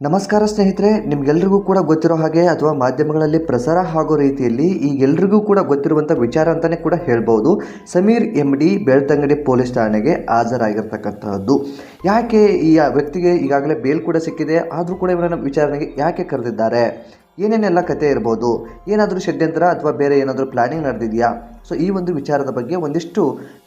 ನಮಸ್ಕಾರ ಸ್ನೇಹಿತರೆ, ನಿಮ್ಗೆಲ್ರಿಗೂ ಕೂಡ ಗೊತ್ತಿರೋ ಹಾಗೆ ಅಥವಾ ಮಾಧ್ಯಮಗಳಲ್ಲಿ ಪ್ರಸಾರ ಆಗೋ ರೀತಿಯಲ್ಲಿ ಈಗೆಲ್ರಿಗೂ ಕೂಡ ಗೊತ್ತಿರುವಂಥ ವಿಚಾರ ಅಂತಲೇ ಕೂಡ ಹೇಳ್ಬೋದು. ಸಮೀರ್ MD ಬೆಳ್ತಂಗಡಿ ಪೊಲೀಸ್ ಠಾಣೆಗೆ ಹಾಜರಾಗಿರ್ತಕ್ಕಂತಹದ್ದು. ಯಾಕೆ ಈ ವ್ಯಕ್ತಿಗೆ ಈಗಾಗಲೇ ಬೇಲ್ ಕೂಡ ಸಿಕ್ಕಿದೆ, ಆದರೂ ಕೂಡ ಇವರನ್ನು ವಿಚಾರಣೆಗೆ ಯಾಕೆ ಕರೆದಿದ್ದಾರೆ, ಏನೇನೆಲ್ಲ ಕತೆ ಇರ್ಬೋದು, ಏನಾದರೂ ಷಡ್ಯಂತ್ರ ಅಥವಾ ಬೇರೆ ಏನಾದರೂ ಪ್ಲಾನಿಂಗ್ ನಡೆದಿದೆಯಾ? ಸೊ ಈ ಒಂದು ವಿಚಾರದ ಬಗ್ಗೆ ಒಂದಿಷ್ಟು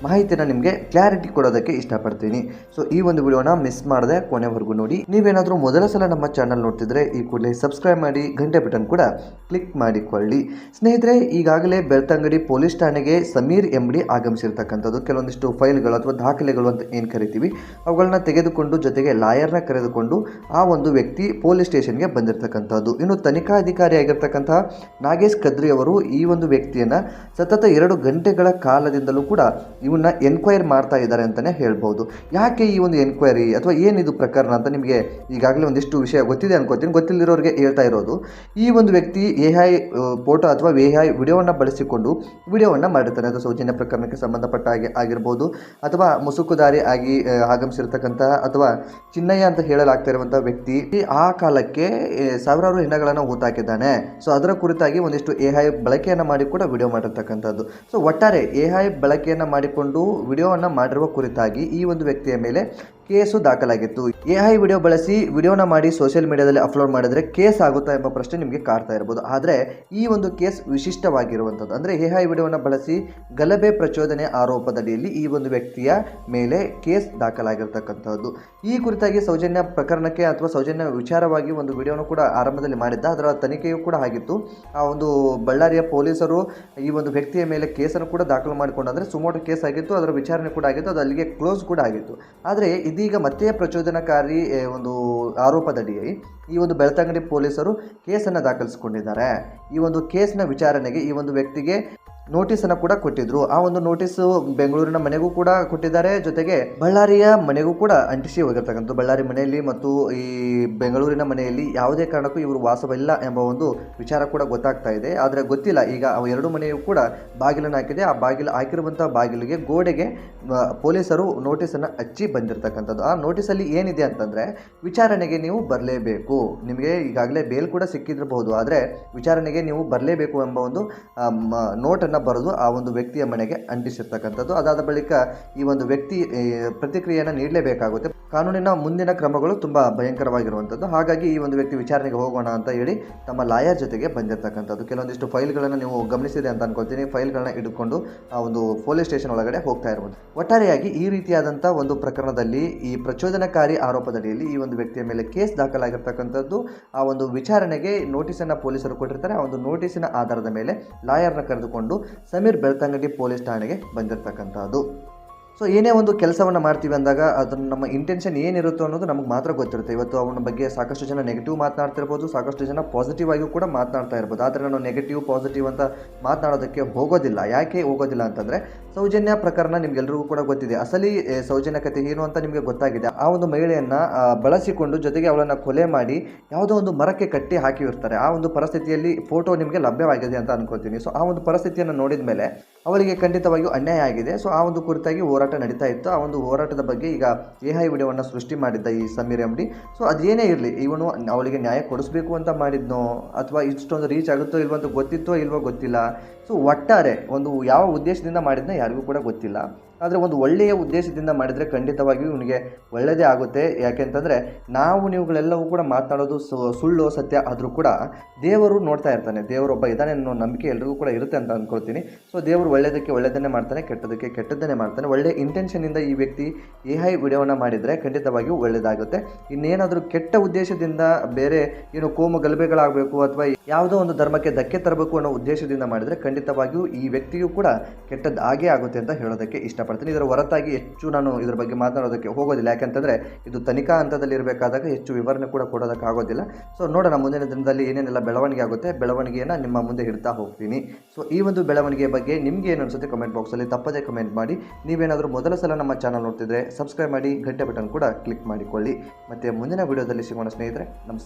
ಮಾಹಿತಿನ ನಿಮಗೆ ಕ್ಲಾರಿಟಿ ಕೊಡೋದಕ್ಕೆ ಇಷ್ಟಪಡ್ತೀನಿ. ಸೊ ಈ ಒಂದು ವಿಡಿಯೋನ ಮಿಸ್ ಮಾಡದೆ ಕೊನೆವರೆಗೂ ನೋಡಿ. ನೀವೇನಾದರೂ ಮೊದಲ ಸಲ ನಮ್ಮ ಚಾನಲ್ ನೋಡ್ತಿದ್ರೆ ಈ ಕೂಡಲೇ ಸಬ್ಸ್ಕ್ರೈಬ್ ಮಾಡಿ, ಗಂಟೆ ಬಟನ್ ಕೂಡ ಕ್ಲಿಕ್ ಮಾಡಿಕೊಳ್ಳಿ. ಸ್ನೇಹಿತರೆ, ಈಗಾಗಲೇ ಬೆಳ್ತಂಗಡಿ ಪೊಲೀಸ್ ಠಾಣೆಗೆ ಸಮೀರ್ MD ಆಗಮಿಸಿರ್ತಕ್ಕಂಥದ್ದು. ಕೆಲವೊಂದಿಷ್ಟು ಫೈಲ್ಗಳು ಅಥವಾ ದಾಖಲೆಗಳು ಅಂತ ಏನು ಕರಿತೀವಿ ಅವುಗಳನ್ನ ತೆಗೆದುಕೊಂಡು ಜೊತೆಗೆ ಲಾಯರ್ನ ಕರೆದುಕೊಂಡು ಆ ಒಂದು ವ್ಯಕ್ತಿ ಪೊಲೀಸ್ ಸ್ಟೇಷನ್ಗೆ ಬಂದಿರತಕ್ಕಂಥದ್ದು. ಇನ್ನು ತನಿಖಾಧಿಕಾರಿ ಆಗಿರ್ತಕ್ಕಂತಹ ನಾಗೇಶ್ ಕದ್ರಿ ಅವರು ಈ ಒಂದು ವ್ಯಕ್ತಿಯನ್ನು ಸತತ 2 ಗಂಟೆಗಳ ಕಾಲದಿಂದಲೂ ಕೂಡ ಇವನ್ನ ಎನ್ಕ್ವೈರಿ ಮಾಡ್ತಾ ಇದ್ದಾರೆ ಅಂತಲೇ ಹೇಳ್ಬೋದು. ಯಾಕೆ ಈ ಒಂದು ಎನ್ಕ್ವೈರಿ ಅಥವಾ ಏನಿದು ಪ್ರಕರಣ ಅಂತ ನಿಮಗೆ ಈಗಾಗಲೇ ಒಂದಿಷ್ಟು ವಿಷಯ ಗೊತ್ತಿದೆ ಅನ್ಕೋತೀನಿ. ಗೊತ್ತಿಲ್ಲದಿರೋರಿಗೆ ಹೇಳ್ತಾ ಇರೋದು, ಈ ಒಂದು ವ್ಯಕ್ತಿ AI ಫೋಟೋ ಅಥವಾ AI ವಿಡಿಯೋವನ್ನು ಬಳಸಿಕೊಂಡು ವಿಡಿಯೋವನ್ನು ಮಾಡಿರ್ತಾನೆ. ಅದು ಸೌಜನ್ಯ ಪ್ರಕರಣಕ್ಕೆ ಸಂಬಂಧಪಟ್ಟ ಹಾಗೆ ಆಗಿರ್ಬೋದು, ಅಥವಾ ಮುಸುಕುದಾರಿ ಆಗಿ ಆಗಮಿಸಿರ್ತಕ್ಕಂಥ ಅಥವಾ ಚಿನ್ನಯ್ಯ ಅಂತ ಹೇಳಲಾಗ್ತಾ ಇರುವಂಥ ವ್ಯಕ್ತಿ ಆ ಕಾಲಕ್ಕೆ ಸಾವಿರಾರು ಹೆಣಗಳನ್ನು ಹೂತಾಕಿದ್ದಾನೆ. ಸೊ ಅದರ ಕುರಿತಾಗಿ ಒಂದಿಷ್ಟು AI ಬಳಕೆಯನ್ನು ಮಾಡಿ ಕೂಡ ವಿಡಿಯೋ ಮಾಡಿರ್ತಕ್ಕಂಥದ್ದು. ಸೊ ಒಟ್ಟಾರೆ AI ಬಳಕೆಯನ್ನು ಮಾಡಿಕೊಂಡು ವಿಡಿಯೋವನ್ನು ಮಾಡಿರುವ ಕುರಿತಾಗಿ ಈ ಒಂದು ವ್ಯಕ್ತಿಯ ಮೇಲೆ ಕೇಸು ದಾಖಲಾಗಿತ್ತು. AI ವಿಡಿಯೋ ಬಳಸಿ ವಿಡಿಯೋನ ಮಾಡಿ ಸೋಷಿಯಲ್ ಮೀಡಿಯಾದಲ್ಲಿ ಅಪ್ಲೋಡ್ ಮಾಡಿದರೆ ಕೇಸ್ ಆಗುತ್ತಾ ಎಂಬ ಪ್ರಶ್ನೆ ನಿಮಗೆ ಕಾಡ್ತಾ ಇರ್ಬೋದು. ಆದರೆ ಈ ಒಂದು ಕೇಸ್ ವಿಶಿಷ್ಟವಾಗಿರುವಂಥದ್ದು. ಅಂದರೆ AI ವಿಡಿಯೋನ ಬಳಸಿ ಗಲಭೆ ಪ್ರಚೋದನೆ ಆರೋಪದಡಿಯಲ್ಲಿ ಈ ಒಂದು ವ್ಯಕ್ತಿಯ ಮೇಲೆ ಕೇಸ್ ದಾಖಲಾಗಿರ್ತಕ್ಕಂಥದ್ದು. ಈ ಕುರಿತಾಗಿ ಸೌಜನ್ಯ ಪ್ರಕರಣಕ್ಕೆ ಅಥವಾ ಸೌಜನ್ಯ ವಿಚಾರವಾಗಿ ಒಂದು ವಿಡಿಯೋನು ಕೂಡ ಆರಂಭದಲ್ಲಿ ಮಾಡಿದ್ದ. ಅದರ ತನಿಖೆಯೂ ಕೂಡ ಆಗಿತ್ತು. ಆ ಒಂದು ಬಳ್ಳಾರಿಯ ಪೊಲೀಸರು ಈ ಒಂದು ವ್ಯಕ್ತಿಯ ಮೇಲೆ ಕೇಸನ್ನು ಕೂಡ ದಾಖಲು ಮಾಡಿಕೊಂಡು, ಅಂದರೆ ಸುಮೋಟೋ ಕೇಸ್ ಆಗಿತ್ತು, ಅದರ ವಿಚಾರಣೆ ಕೂಡ ಆಗಿತ್ತು, ಅದು ಅಲ್ಲಿಗೆ ಕ್ಲೋಸ್ ಕೂಡ ಆಗಿತ್ತು. ಆದರೆ ಇದೀಗ ಮತ್ತೆ ಪ್ರಚೋದನಕಾರಿ ಒಂದು ಆರೋಪದಡಿ ಈ ಒಂದು ಬೆಳ್ತಂಗಡಿ ಪೊಲೀಸರು ಕೇಸನ್ನು ದಾಖಲಿಸಿಕೊಂಡಿದ್ದಾರೆ. ಈ ಒಂದು ಕೇಸ್ನ ವಿಚಾರಣೆಗೆ ಈ ಒಂದು ವ್ಯಕ್ತಿಗೆ ನೋಟಿಸನ್ನು ಕೂಡ ಕೊಟ್ಟಿದ್ರು. ಆ ಒಂದು ನೋಟಿಸು ಬೆಂಗಳೂರಿನ ಮನೆಗೂ ಕೂಡ ಕೊಟ್ಟಿದ್ದಾರೆ, ಜೊತೆಗೆ ಬಳ್ಳಾರಿಯ ಮನೆಗೂ ಕೂಡ ಅಂಟಿಸಿ ಹೋಗಿರ್ತಕ್ಕಂಥ. ಬಳ್ಳಾರಿ ಮನೆಯಲ್ಲಿ ಮತ್ತು ಈ ಬೆಂಗಳೂರಿನ ಮನೆಯಲ್ಲಿ ಯಾವುದೇ ಕಾರಣಕ್ಕೂ ಇವರು ವಾಸವಿಲ್ಲ ಎಂಬ ಒಂದು ವಿಚಾರ ಕೂಡ ಗೊತ್ತಾಗ್ತಾ ಇದೆ. ಆದರೆ ಗೊತ್ತಿಲ್ಲ, ಈಗ ಅವು 2 ಮನೆಯೂ ಕೂಡ ಬಾಗಿಲನ್ನು ಹಾಕಿದೆ. ಆ ಬಾಗಿಲು ಹಾಕಿರುವಂಥ ಬಾಗಿಲಿಗೆ ಗೋಡೆಗೆ ಪೊಲೀಸರು ನೋಟಿಸನ್ನು ಹಚ್ಚಿ ಬಂದಿರತಕ್ಕಂಥದ್ದು. ಆ ನೋಟಿಸಲ್ಲಿ ಏನಿದೆ ಅಂತಂದರೆ, ವಿಚಾರಣೆಗೆ ನೀವು ಬರಲೇಬೇಕು, ನಿಮಗೆ ಈಗಾಗಲೇ ಬೇಲ್ ಕೂಡ ಸಿಕ್ಕಿದಿರಬಹುದು, ಆದರೆ ವಿಚಾರಣೆಗೆ ನೀವು ಬರಲೇಬೇಕು ಎಂಬ ಒಂದು ನೋಟನ್ನು ಬರೆದು ಆ ಒಂದು ವ್ಯಕ್ತಿಯ ಮನೆಗೆ ಅಂಟಿಸಿರ್ತಕ್ಕಂಥದ್ದು. ಅದಾದ ಬಳಿಕ ಈ ಒಂದು ವ್ಯಕ್ತಿ ಪ್ರತಿಕ್ರಿಯೆಯನ್ನು ನೀಡಲೇಬೇಕಾಗುತ್ತೆ. ಕಾನೂನಿನ ಮುಂದಿನ ಕ್ರಮಗಳು ತುಂಬ ಭಯಂಕರವಾಗಿರುವಂಥದ್ದು. ಹಾಗಾಗಿ ಈ ಒಂದು ವ್ಯಕ್ತಿ ವಿಚಾರಣೆಗೆ ಹೋಗೋಣ ಅಂತ ಹೇಳಿ ತಮ್ಮ ಲಾಯರ್ ಜೊತೆಗೆ ಬಂದಿರತಕ್ಕಂಥದ್ದು. ಕೆಲವೊಂದಿಷ್ಟು ಫೈಲ್ಗಳನ್ನು ನೀವು ಗಮನಿಸಿದೆ ಅಂತ ಅನ್ಕೊಳ್ತೀನಿ. ಫೈಲ್ಗಳನ್ನ ಹಿಡ್ಕೊಂಡು ಆ ಒಂದು ಪೊಲೀಸ್ ಸ್ಟೇಷನ್ ಒಳಗಡೆ ಹೋಗ್ತಾ ಇರ್ಬೋದು. ಒಟ್ಟಾರೆಯಾಗಿ ಈ ರೀತಿಯಾದಂಥ ಒಂದು ಪ್ರಕರಣದಲ್ಲಿ ಈ ಪ್ರಚೋದನಕಾರಿ ಆರೋಪದಡಿಯಲ್ಲಿ ಈ ಒಂದು ವ್ಯಕ್ತಿಯ ಮೇಲೆ ಕೇಸ್ ದಾಖಲಾಗಿರ್ತಕ್ಕಂಥದ್ದು. ಆ ಒಂದು ವಿಚಾರಣೆಗೆ ನೋಟಿಸನ್ನು ಪೊಲೀಸರು ಕೊಟ್ಟಿರ್ತಾರೆ. ಆ ಒಂದು ನೋಟಿಸಿನ ಆಧಾರದ ಮೇಲೆ ಲಾಯರ್ನ ಕರೆದುಕೊಂಡು ಸಮೀರ್ ಬೆಳ್ತಂಗಡಿ ಪೊಲೀಸ್ ಠಾಣೆಗೆ ಬಂದಿರತಕ್ಕಂಥದ್ದು. ಸೊ ಏನೇ ಒಂದು ಕೆಲಸವನ್ನು ಮಾಡ್ತೀವಿ ಅಂದಾಗ ಅದನ್ನು ನಮ್ಮ ಇಂಟೆನ್ಷನ್ ಏನಿರುತ್ತೋ ಅನ್ನೋದು ನಮಗೆ ಮಾತ್ರ ಗೊತ್ತಿರುತ್ತೆ. ಇವತ್ತು ಅವನ ಬಗ್ಗೆ ಸಾಕಷ್ಟು ಜನ ನೆಗೆಟಿವ್ ಮಾತನಾಡ್ತಿರ್ಬೋದು, ಸಾಕಷ್ಟು ಜನ ಪಾಸಿಟಿವ್ ಆಗಿಯೂ ಕೂಡ ಮಾತನಾಡ್ತಾ ಇರ್ಬೋದು. ಆದರೆ ನಾನು ನೆಗೆಟಿವ್ ಪಾಸಿಟಿವ್ ಅಂತ ಮಾತನಾಡೋದಕ್ಕೆ ಹೋಗೋದಿಲ್ಲ. ಯಾಕೆ ಹೋಗೋದಿಲ್ಲ ಅಂತಂದರೆ, ಸೌಜನ್ಯ ಪ್ರಕರಣ ನಿಮ್ಗೆಲ್ರಿಗೂ ಕೂಡ ಗೊತ್ತಿದೆ. ಅಸಲಿ ಸೌಜನ್ಯ ಕಥೆ ಏನು ಅಂತ ನಿಮಗೆ ಗೊತ್ತಾಗಿದೆ. ಆ ಒಂದು ಮಹಿಳೆಯನ್ನು ಬಳಸಿಕೊಂಡು ಜೊತೆಗೆ ಅವಳನ್ನು ಕೊಲೆ ಮಾಡಿ ಯಾವುದೋ ಒಂದು ಮರಕ್ಕೆ ಕಟ್ಟಿ ಹಾಕಿರ್ತಾರೆ. ಆ ಒಂದು ಪರಿಸ್ಥಿತಿಯಲ್ಲಿ ಫೋಟೋ ನಿಮಗೆ ಲಭ್ಯವಾಗಿದೆ ಅಂತ ಅನ್ಕೊಳ್ತೀನಿ. ಸೊ ಆ ಒಂದು ಪರಿಸ್ಥಿತಿಯನ್ನು ನೋಡಿದ ಮೇಲೆ ಅವಳಿಗೆ ಖಂಡಿತವಾಗಿಯೂ ಅನ್ಯಾಯ ಆಗಿದೆ. ಸೊ ಆ ಒಂದು ಕುರಿತಾಗಿ ಹೋರಾಟ ನಡೀತಾ ಇತ್ತು. ಆ ಒಂದು ಹೋರಾಟದ ಬಗ್ಗೆ ಈಗ AI ವಿಡಿಯೋವನ್ನು ಸೃಷ್ಟಿ ಮಾಡಿದ್ದ ಈ ಸಮೀರ್ MD. ಸೊ ಅದೇನೇ ಇರಲಿ, ಇವನು ಅವಳಿಗೆ ನ್ಯಾಯ ಕೊಡಿಸ್ಬೇಕು ಅಂತ ಮಾಡಿದ್ನೋ ಅಥವಾ ಇಷ್ಟೊಂದು ರೀಚ್ ಆಗುತ್ತೋ ಇಲ್ವೋ ಅಂತ ಗೊತ್ತಿತ್ತೋ ಇಲ್ವೋ ಗೊತ್ತಿಲ್ಲ. ಸೊ ಒಟ್ಟಾರೆ ಒಂದು ಯಾವ ಉದ್ದೇಶದಿಂದ ಮಾಡಿದ್ನೋ ಯಾರಿಗೂ ಕೂಡ ಗೊತ್ತಿಲ್ಲ. ಆದರೆ ಒಂದು ಒಳ್ಳೆಯ ಉದ್ದೇಶದಿಂದ ಮಾಡಿದರೆ ಖಂಡಿತವಾಗಿಯೂ ಇವನಿಗೆ ಒಳ್ಳೆಯದೇ ಆಗುತ್ತೆ. ಯಾಕೆಂತಂದರೆ ನೀವುಗಳೆಲ್ಲವೂ ಕೂಡ ಮಾತನಾಡೋದು ಸುಳ್ಳು ಸತ್ಯ ಆದರೂ ಕೂಡ ದೇವರು ನೋಡ್ತಾ ಇರ್ತಾನೆ. ದೇವರೊಬ್ಬ ಇದ್ದಾನೆ ಅನ್ನೋ ನಂಬಿಕೆ ಎಲ್ರಿಗೂ ಕೂಡ ಇರುತ್ತೆ ಅಂತ ಅಂದ್ಕೊಳ್ತೀನಿ. ಸೊ ದೇವರು ಒಳ್ಳೆಯದಕ್ಕೆ ಒಳ್ಳೆಯದನ್ನೇ ಮಾಡ್ತಾನೆ, ಕೆಟ್ಟದಕ್ಕೆ ಕೆಟ್ಟದ್ದನ್ನೇ ಮಾಡ್ತಾನೆ. ಒಳ್ಳೆಯ ಇಂಟೆನ್ಷನಿಂದ ಈ ವ್ಯಕ್ತಿ AI ವಿಡಿಯೋನ ಮಾಡಿದರೆ ಖಂಡಿತವಾಗಿಯೂ ಒಳ್ಳೆಯದಾಗುತ್ತೆ. ಇನ್ನೇನಾದರೂ ಕೆಟ್ಟ ಉದ್ದೇಶದಿಂದ ಬೇರೆ ಏನು ಕೋಮು ಗಲಭೆಗಳಾಗಬೇಕು ಅಥವಾ ಯಾವುದೋ ಒಂದು ಧರ್ಮಕ್ಕೆ ಧಕ್ಕೆ ತರಬೇಕು ಅನ್ನೋ ಉದ್ದೇಶದಿಂದ ಮಾಡಿದರೆ ಖಂಡಿತವಾಗಿಯೂ ಈ ವ್ಯಕ್ತಿಯೂ ಕೂಡ ಕೆಟ್ಟದ್ದು ಆಗೇ ಆಗುತ್ತೆ ಅಂತ ಹೇಳೋದಕ್ಕೆ ಇಷ್ಟಪಡ್ತೀನಿ. ಇದರ ಹೊರತಾಗಿ ಹೆಚ್ಚು ನಾನು ಇದರ ಬಗ್ಗೆ ಮಾತನಾಡೋದಕ್ಕೆ ಹೋಗೋದಿಲ್ಲ. ಯಾಕೆಂತಂದರೆ ಇದು ತನಿಖಾ ಹಂತದಲ್ಲಿ ಇರಬೇಕಾದಾಗ ಹೆಚ್ಚು ವಿವರಣೆ ಕೂಡ ಕೊಡೋದಕ್ಕಾಗೋದಿಲ್ಲ. ಸೊ ನೋಡೋಣ ಮುಂದಿನ ದಿನದಲ್ಲಿ ಏನೇನೆಲ್ಲ ಬೆಳವಣಿಗೆ ಆಗುತ್ತೆ, ಬೆಳವಣಿಗೆಯನ್ನು ನಿಮ್ಮ ಮುಂದೆ ಇಡ್ತಾ ಹೋಗ್ತೀನಿ. ಸೊ ಈ ಒಂದು ಬೆಳವಣಿಗೆ ಬಗ್ಗೆ ನಿಮಗೆ ಏನು ಅನಿಸುತ್ತೆ ಕಮೆಂಟ್ ಬಾಕ್ಸಲ್ಲಿ ತಪ್ಪದೇ ಕಮೆಂಟ್ ಮಾಡಿ. ನೀವೇನಾದರೂ ಮೊದಲ ಸಲ ನಮ್ಮ ಚಾನಲ್ ನೋಡ್ತಿದ್ರೆ ಸಬ್ಸ್ಕ್ರೈಬ್ ಮಾಡಿ, ಗಂಟೆ ಬಟನ್ ಕೂಡ ಕ್ಲಿಕ್ ಮಾಡಿಕೊಳ್ಳಿ. ಮತ್ತು ಮುಂದಿನ ವಿಡಿಯೋದಲ್ಲಿ ಸಿಗೋಣ ಸ್ನೇಹಿತರೆ. ನಮಸ್ಕಾರ.